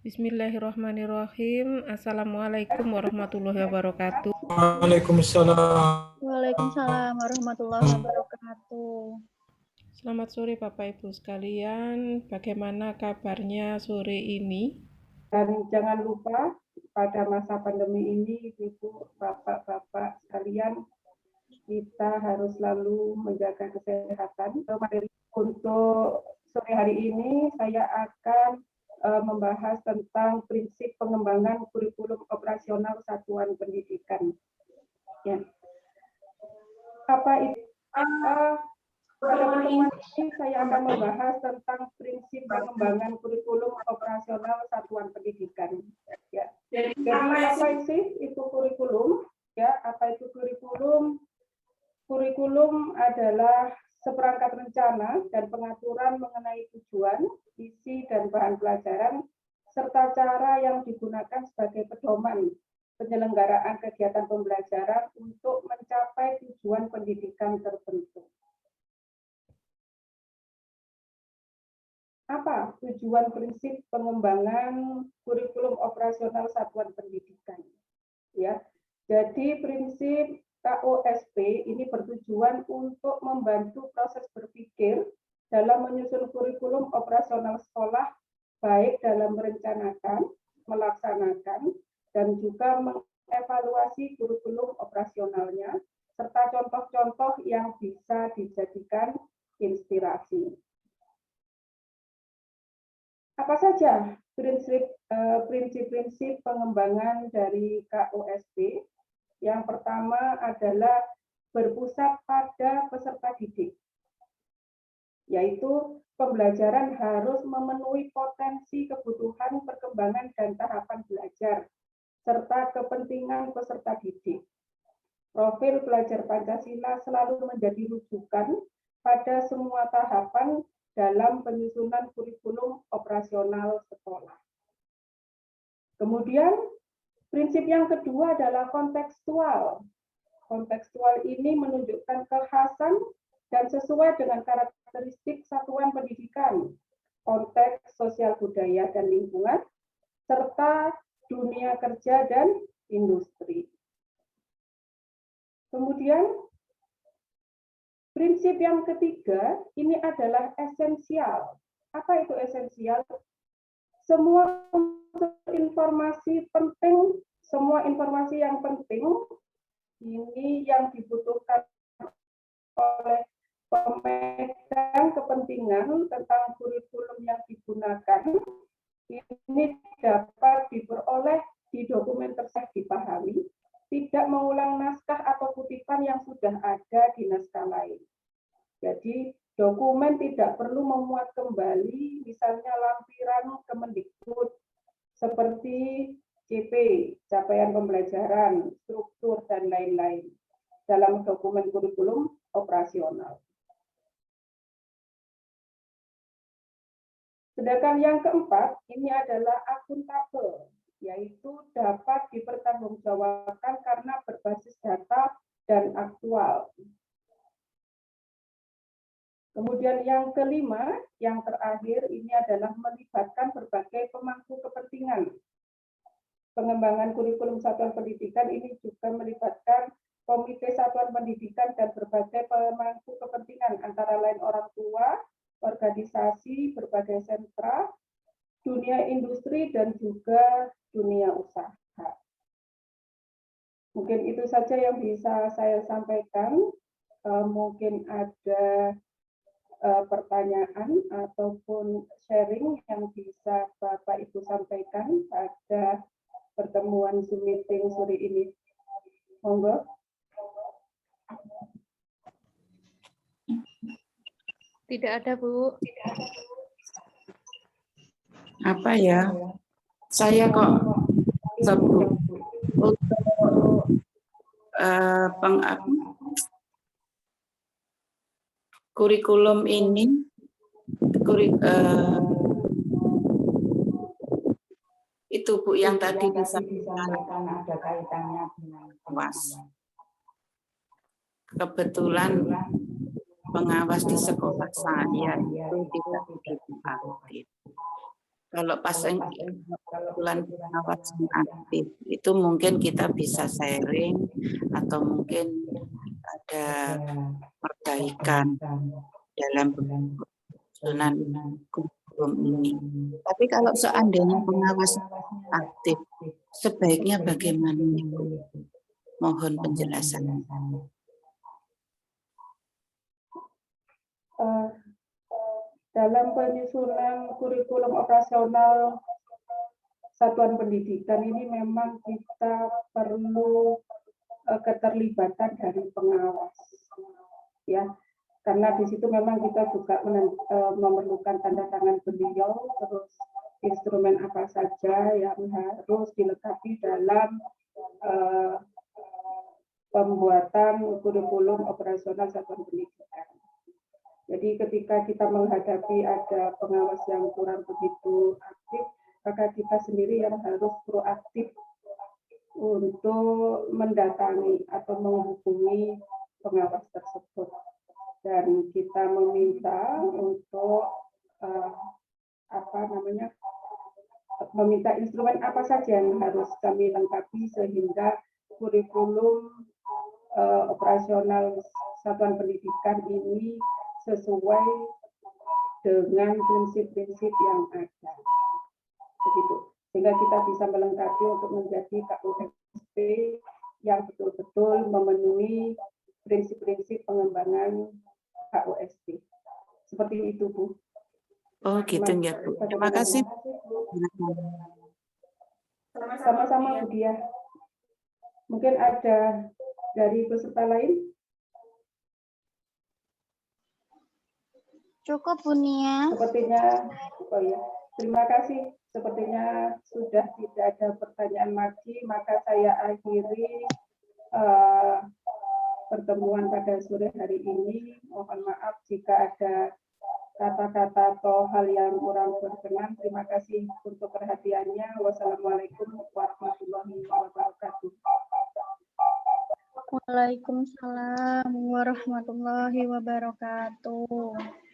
Bismillahirrahmanirrahim. Assalamualaikum warahmatullahi wabarakatuh. Waalaikumsalam. Waalaikumsalam warahmatullahi wabarakatuh. Selamat sore Bapak Ibu sekalian. Bagaimana kabarnya sore ini? Dan jangan lupa pada masa pandemi ini, Ibu, Bapak-Bapak sekalian, kita harus selalu menjaga kesehatan. Untuk sore hari ini saya akan membahas tentang prinsip pengembangan kurikulum operasional satuan pendidikan. Ya. Pada pertemuan ini saya akan membahas tentang prinsip pengembangan kurikulum operasional satuan pendidikan. Ya. Jadi apa sih itu kurikulum? Ya, apa itu kurikulum? Kurikulum adalah seperangkat rencana dan pengaturan mengenai tujuan, isi, dan bahan pelajaran, serta cara yang digunakan sebagai pedoman penyelenggaraan kegiatan pembelajaran untuk mencapai tujuan pendidikan tertentu. Apa tujuan prinsip pengembangan kurikulum operasional satuan pendidikan? Ya, jadi prinsip KOSP ini bertujuan untuk membantu proses berpikir dalam menyusun kurikulum operasional sekolah, baik dalam merencanakan, melaksanakan, dan juga mengevaluasi kurikulum operasionalnya, serta contoh-contoh yang bisa dijadikan inspirasi. Apa saja prinsip-prinsip pengembangan dari KOSP? Yang pertama adalah berpusat pada peserta didik, yaitu pembelajaran harus memenuhi potensi kebutuhan perkembangan dan tahapan belajar, serta kepentingan peserta didik. Profil pelajar Pancasila selalu menjadi rujukan pada semua tahapan dalam penyusunan kurikulum operasional sekolah. Kemudian, prinsip yang kedua adalah kontekstual. Kontekstual ini menunjukkan kekhasan dan sesuai dengan karakteristik satuan pendidikan, konteks sosial budaya dan lingkungan, serta dunia kerja dan industri. Kemudian, prinsip yang ketiga ini adalah esensial. Apa itu esensial? Semua informasi penting, semua informasi yang penting ini yang dibutuhkan oleh pemegang kepentingan tentang kurikulum yang digunakan ini dapat diperoleh di dokumen tersebut dipahami, tidak mengulang naskah atau kutipan yang sudah ada di naskah lain. Jadi dokumen tidak perlu memuat kembali, misalnya lampiran Kemendikbud seperti CP, capaian pembelajaran, struktur, dan lain-lain dalam dokumen kurikulum operasional. Sedangkan yang keempat, ini adalah akuntabel, yaitu dapat dipertanggungjawabkan karena berbasis data dan aktual. Kemudian yang kelima, yang terakhir, ini adalah melibatkan berbagai pemangku kepentingan. Pengembangan kurikulum satuan pendidikan ini juga melibatkan komite satuan pendidikan dan berbagai pemangku kepentingan, antara lain orang tua, organisasi, berbagai sentra, dunia industri, dan juga dunia usaha. Mungkin itu saja yang bisa saya sampaikan. Mungkin ada pertanyaan ataupun sharing yang bisa Bapak Ibu sampaikan pada pertemuan Zoom meeting sore ini. Monggo. Tidak ada, Bu. Apa ya? Saya kok sebut untuk kurikulum ini, itu Bu yang tadi disampaikan ada kaitannya dengan pengawas. Kebetulan pengawas di sekolah saya itu tidak begitu aktif. Kalau pas bulan pengawas yang aktif itu mungkin kita bisa sharing atau mungkin ada perbaikan dalam penyusunan kurikulum ini. Tapi kalau seandainya pengawas aktif, sebaiknya bagaimana? Mohon penjelasan. Dalam penyusunan kurikulum operasional satuan pendidikan ini memang kita perlu keterlibatan dari pengawas, ya, karena di situ memang kita juga memerlukan tanda tangan beliau, terus instrumen apa saja yang harus dilengkapi dalam pembuatan kurikulum operasional satuan pendidikan. Jadi ketika kita menghadapi ada pengawas yang kurang begitu aktif, maka kita sendiri yang harus proaktif untuk mendatangi atau menghubungi pengawas tersebut. Dan kita meminta untuk meminta instrumen apa saja yang harus kami lengkapi sehingga kurikulum operasional satuan pendidikan ini sesuai dengan prinsip-prinsip yang ada. Begitu. Sehingga kita bisa melengkapi untuk menjadi KUSP yang betul-betul memenuhi prinsip-prinsip pengembangan KUSP. Seperti itu, Bu. Oh, gitu ya, Bu. Terima kasih. Sama-sama, Bu Dia. Mungkin ada dari peserta lain? Cukup, Bu Nia. Sepertinya, oh ya, terima kasih. Sepertinya sudah tidak ada pertanyaan lagi, maka saya akhiri pertemuan pada sore hari ini. Mohon maaf jika ada kata-kata atau hal yang kurang berkenan. Terima kasih untuk perhatiannya. Wassalamualaikum warahmatullahi wabarakatuh. Waalaikumsalam warahmatullahi wabarakatuh.